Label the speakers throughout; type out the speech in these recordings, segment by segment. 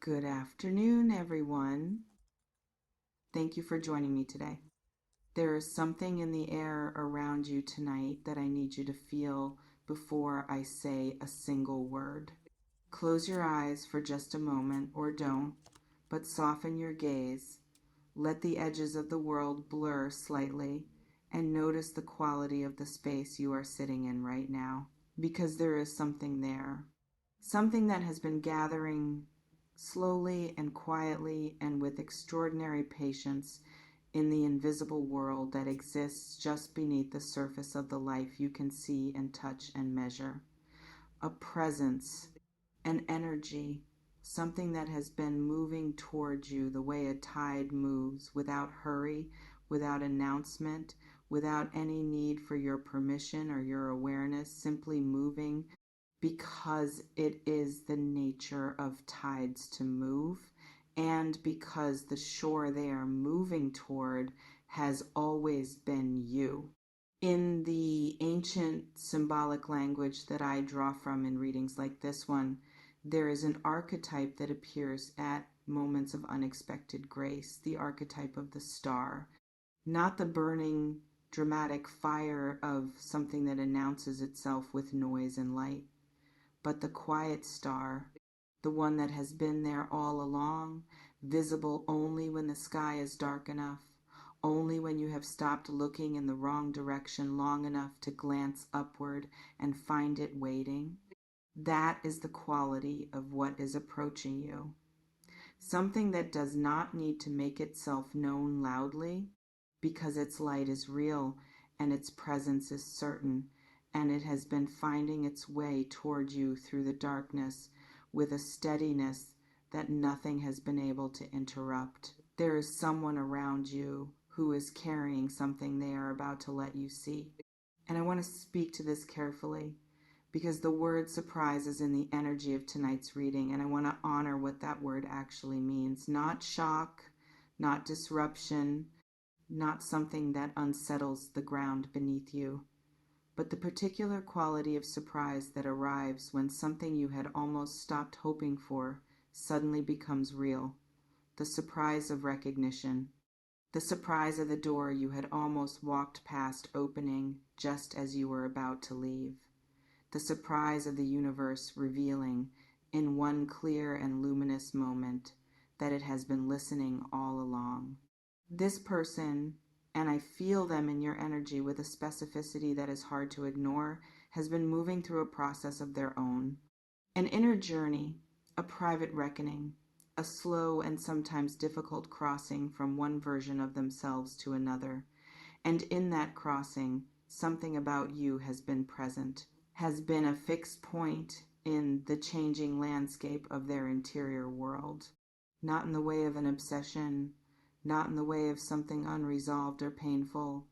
Speaker 1: Good afternoon, everyone. Thank you for joining me today. There is something in the air around you tonight that I need you to feel before I say a single word. Close your eyes for just a moment, or don't, but soften your gaze. Let the edges of the world blur slightly and notice the quality of the space you are sitting in right now, because there is something there. Something that has been gathering slowly and quietly and with extraordinary patience in the invisible world that exists just beneath the surface of the life you can see and touch and measure. A presence, an energy, something that has been moving towards you the way a tide moves, without hurry, without announcement, without any need for your permission or your awareness, simply moving because it is the nature of tides to move, and because the shore they are moving toward has always been you. In the ancient symbolic language that I draw from in readings like this one, there is an archetype that appears at moments of unexpected grace, the archetype of the star, not the burning, dramatic fire of something that announces itself with noise and light, but the quiet star, the one that has been there all along, visible only when the sky is dark enough, only when you have stopped looking in the wrong direction long enough to glance upward and find it waiting. That is the quality of what is approaching you. Something that does not need to make itself known loudly, because its light is real and its presence is certain, and it has been finding its way toward you through the darkness with a steadiness that nothing has been able to interrupt. There is someone around you who is carrying something they are about to let you see. And I want to speak to this carefully, because the word surprise is in the energy of tonight's reading, and I want to honor what that word actually means. Not shock, not disruption, not something that unsettles the ground beneath you, but the particular quality of surprise that arrives when something you had almost stopped hoping for suddenly becomes real. The surprise of recognition. The surprise of the door you had almost walked past opening just as you were about to leave. The surprise of the universe revealing in one clear and luminous moment that it has been listening all along. This person, and I feel them in your energy with a specificity that is hard to ignore, has been moving through a process of their own. An inner journey, a private reckoning, a slow and sometimes difficult crossing from one version of themselves to another. And in that crossing, something about you has been present, has been a fixed point in the changing landscape of their interior world. Not in the way of an obsession, not in the way of something unresolved or painful,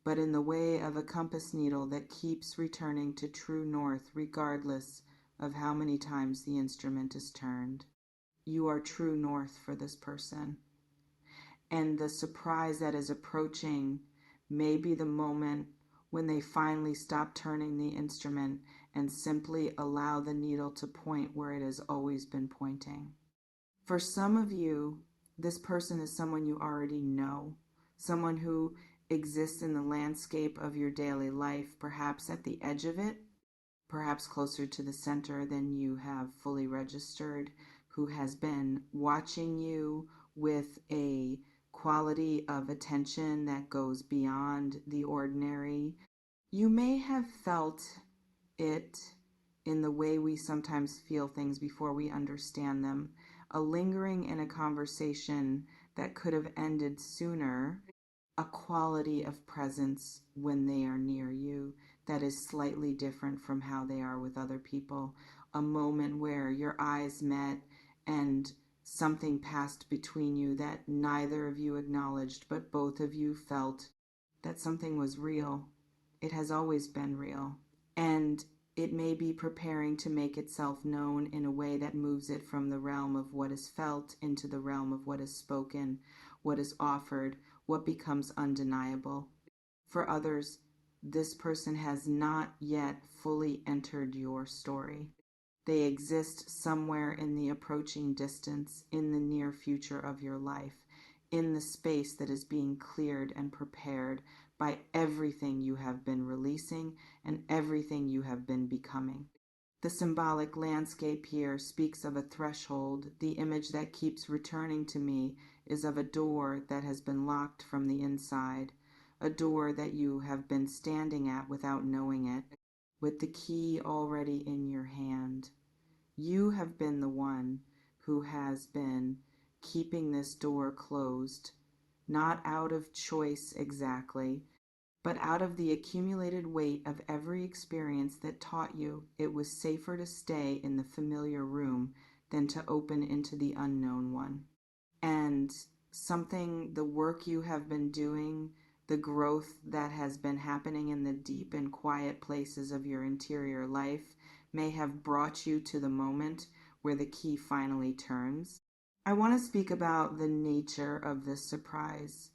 Speaker 1: but in the way of a compass needle that keeps returning to true north regardless of how many times the instrument is turned. You are true north for this person. And the surprise that is approaching may be the moment when they finally stop turning the instrument and simply allow the needle to point where it has always been pointing. For some of you, this person is someone you already know, someone who exists in the landscape of your daily life, perhaps at the edge of it, perhaps closer to the center than you have fully registered, who has been watching you with a quality of attention that goes beyond the ordinary. You may have felt it in the way we sometimes feel things before we understand them, a lingering in a conversation that could have ended sooner, a quality of presence when they are near you that is slightly different from how they are with other people, a moment where your eyes met and something passed between you that neither of you acknowledged, but both of you felt that something was real. It has always been real. And it may be preparing to make itself known in a way that moves it from the realm of what is felt into the realm of what is spoken, what is offered, what becomes undeniable. For others, this person has not yet fully entered your story. They exist somewhere in the approaching distance, in the near future of your life, in the space that is being cleared and prepared by everything you have been releasing and everything you have been becoming. The symbolic landscape here speaks of a threshold. The image that keeps returning to me is of a door that has been locked from the inside, a door that you have been standing at without knowing it, with the key already in your hand. You have been the one who has been keeping this door closed, not out of choice exactly, but out of the accumulated weight of every experience that taught you it was safer to stay in the familiar room than to open into the unknown one. And the work you have been doing, the growth that has been happening in the deep and quiet places of your interior life may have brought you to the moment where the key finally turns. I want to speak about the nature of this surprise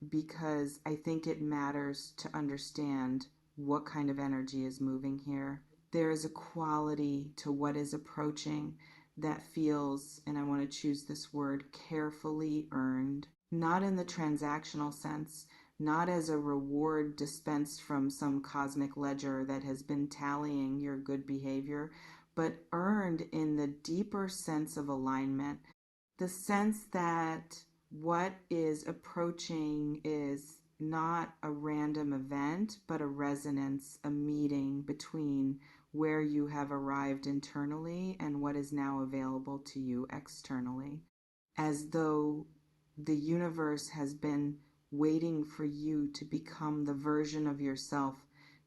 Speaker 1: because I think it matters to understand what kind of energy is moving here. There is a quality to what is approaching that feels, and I want to choose this word, carefully earned. Not in the transactional sense, not as a reward dispensed from some cosmic ledger that has been tallying your good behavior, but earned in the deeper sense of alignment. The sense that what is approaching is not a random event, but a resonance, a meeting between where you have arrived internally and what is now available to you externally. As though the universe has been waiting for you to become the version of yourself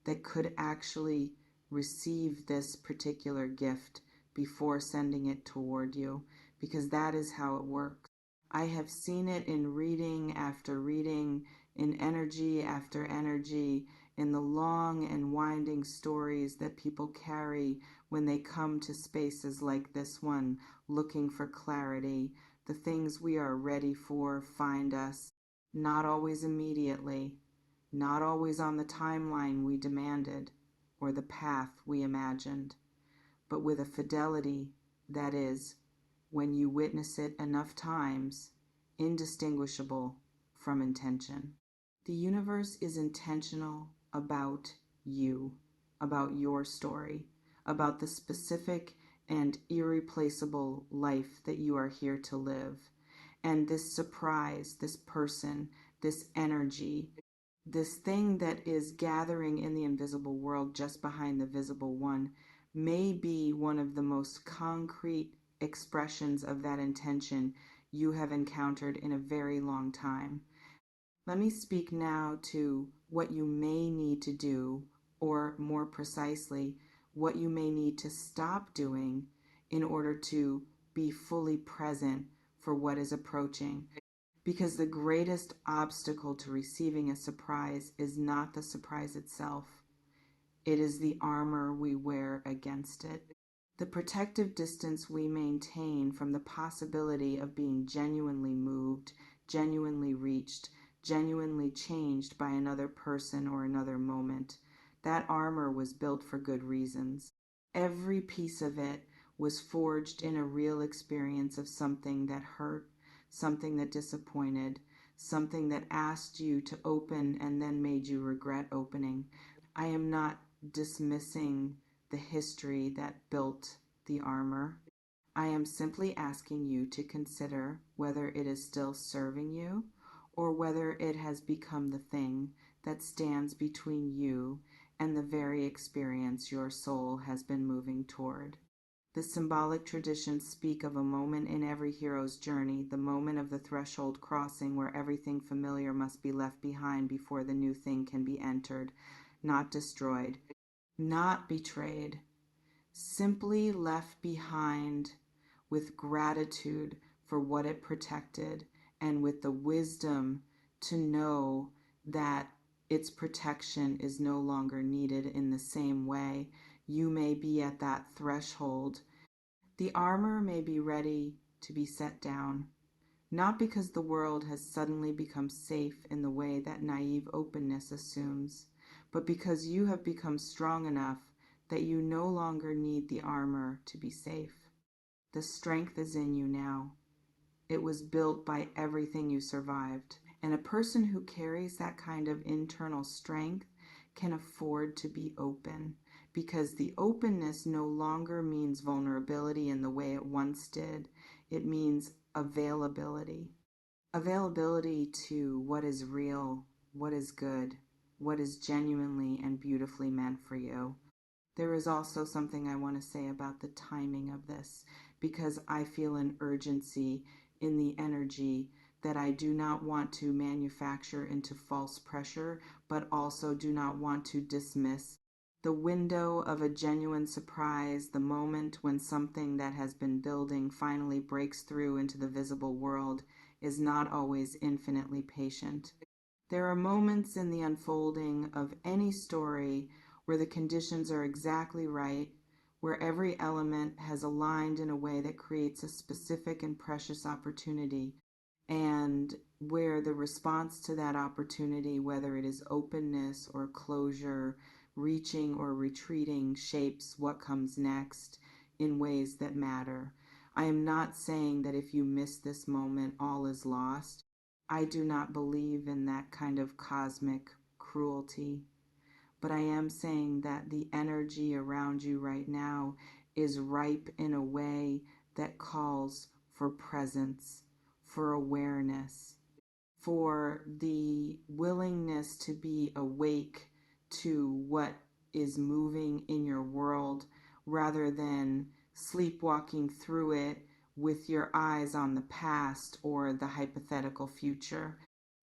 Speaker 1: that could actually receive this particular gift before sending it toward you, because that is how it works. I have seen it in reading after reading, in energy after energy, in the long and winding stories that people carry when they come to spaces like this one, looking for clarity. The things we are ready for find us, not always immediately, not always on the timeline we demanded or the path we imagined, but with a fidelity that is, when you witness it enough times, indistinguishable from intention. The universe is intentional about you, about your story, about the specific and irreplaceable life that you are here to live. And this surprise, this person, this energy, this thing that is gathering in the invisible world just behind the visible one may be one of the most concrete expressions of that intention you have encountered in a very long time. Let me speak now to what you may need to do, or more precisely, what you may need to stop doing in order to be fully present for what is approaching. Because the greatest obstacle to receiving a surprise is not the surprise itself. It is the armor we wear against it. The protective distance we maintain from the possibility of being genuinely moved, genuinely reached, genuinely changed by another person or another moment. That armor was built for good reasons. Every piece of it was forged in a real experience of something that hurt, something that disappointed, something that asked you to open and then made you regret opening. I am not dismissing the history that built the armor. I am simply asking you to consider whether it is still serving you or whether it has become the thing that stands between you and the very experience your soul has been moving toward. The symbolic traditions speak of a moment in every hero's journey, the moment of the threshold crossing where everything familiar must be left behind before the new thing can be entered, not destroyed, not betrayed, simply left behind with gratitude for what it protected and with the wisdom to know that its protection is no longer needed in the same way. You may be at that threshold. The armor may be ready to be set down, not because the world has suddenly become safe in the way that naive openness assumes, but because you have become strong enough that you no longer need the armor to be safe. The strength is in you now. It was built by everything you survived. And a person who carries that kind of internal strength can afford to be open, because the openness no longer means vulnerability in the way it once did. It means availability. Availability to what is real, what is good, what is genuinely and beautifully meant for you. There is also something I want to say about the timing of this, because I feel an urgency in the energy that I do not want to manufacture into false pressure, but also do not want to dismiss. The window of a genuine surprise, the moment when something that has been building finally breaks through into the visible world, is not always infinitely patient. There are moments in the unfolding of any story where the conditions are exactly right, where every element has aligned in a way that creates a specific and precious opportunity, and where the response to that opportunity, whether it is openness or closure, reaching or retreating, shapes what comes next in ways that matter. I am not saying that if you miss this moment, all is lost. I do not believe in that kind of cosmic cruelty. But I am saying that the energy around you right now is ripe in a way that calls for presence, for awareness, for the willingness to be awake to what is moving in your world, rather than sleepwalking through it with your eyes on the past or the hypothetical future.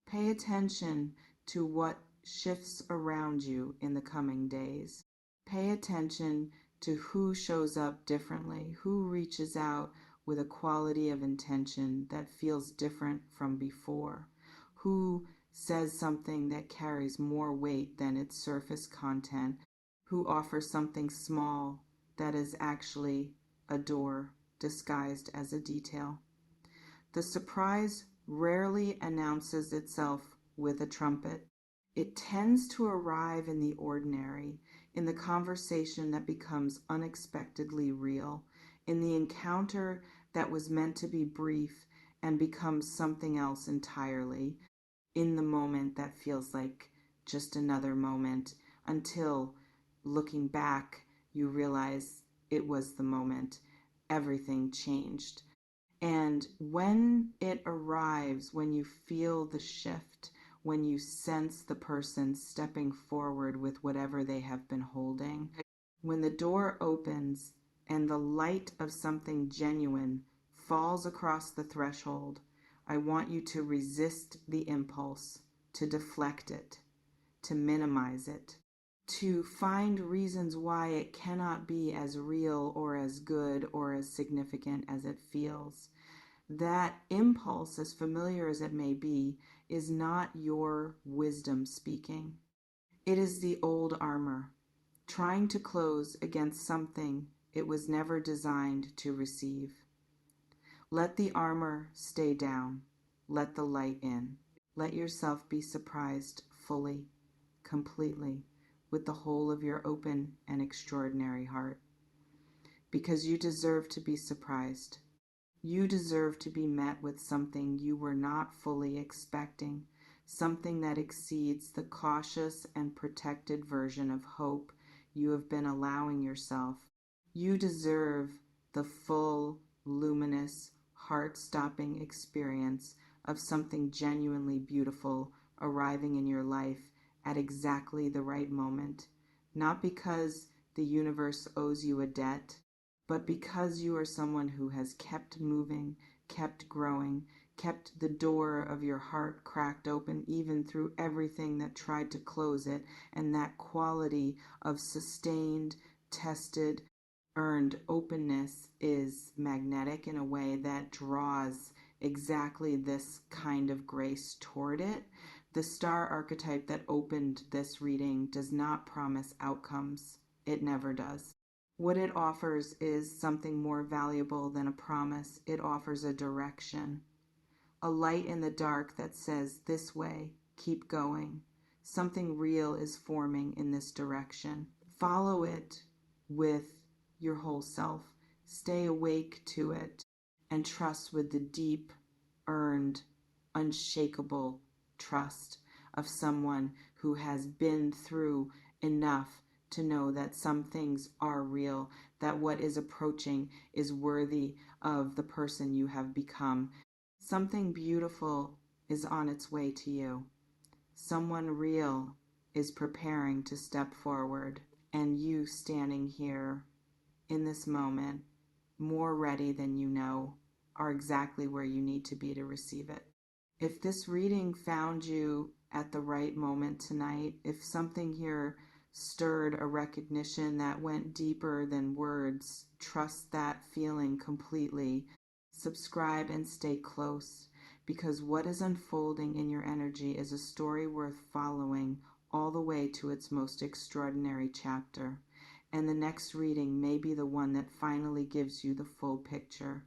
Speaker 1: Pay attention to what shifts around you in the coming days. Pay attention to who shows up differently, who reaches out with a quality of intention that feels different from before, who says something that carries more weight than its surface content, who offers something small that is actually a door disguised as a detail. The surprise rarely announces itself with a trumpet. It tends to arrive in the ordinary, in the conversation that becomes unexpectedly real, in the encounter that was meant to be brief and becomes something else entirely, in the moment that feels like just another moment, until, looking back, you realize it was the moment. Everything changed. And when it arrives, when you feel the shift, when you sense the person stepping forward with whatever they have been holding, when the door opens and the light of something genuine falls across the threshold, I want you to resist the impulse, to deflect it, to minimize it, to find reasons why it cannot be as real or as good or as significant as it feels. That impulse, as familiar as it may be, is not your wisdom speaking. It is the old armor, trying to close against something it was never designed to receive. Let the armor stay down. Let the light in. Let yourself be surprised fully, completely, with the whole of your open and extraordinary heart. Because you deserve to be surprised. You deserve to be met with something you were not fully expecting, something that exceeds the cautious and protected version of hope you have been allowing yourself. You deserve the full, luminous, heart-stopping experience of something genuinely beautiful arriving in your life at exactly the right moment, not because the universe owes you a debt, but because you are someone who has kept moving, kept growing, kept the door of your heart cracked open even through everything that tried to close it, and that quality of sustained, tested, earned openness is magnetic in a way that draws exactly this kind of grace toward it. The star archetype that opened this reading does not promise outcomes. It never does. What it offers is something more valuable than a promise. It offers a direction, a light in the dark that says, this way, keep going. Something real is forming in this direction. Follow it with your whole self. Stay awake to it and trust with the deep, earned, unshakable trust of someone who has been through enough to know that some things are real, that what is approaching is worthy of the person you have become. Something beautiful is on its way to you. Someone real is preparing to step forward, and you standing here in this moment, more ready than you know, are exactly where you need to be to receive it. If this reading found you at the right moment tonight, if something here stirred a recognition that went deeper than words, trust that feeling completely. Subscribe and stay close, because what is unfolding in your energy is a story worth following all the way to its most extraordinary chapter. And the next reading may be the one that finally gives you the full picture.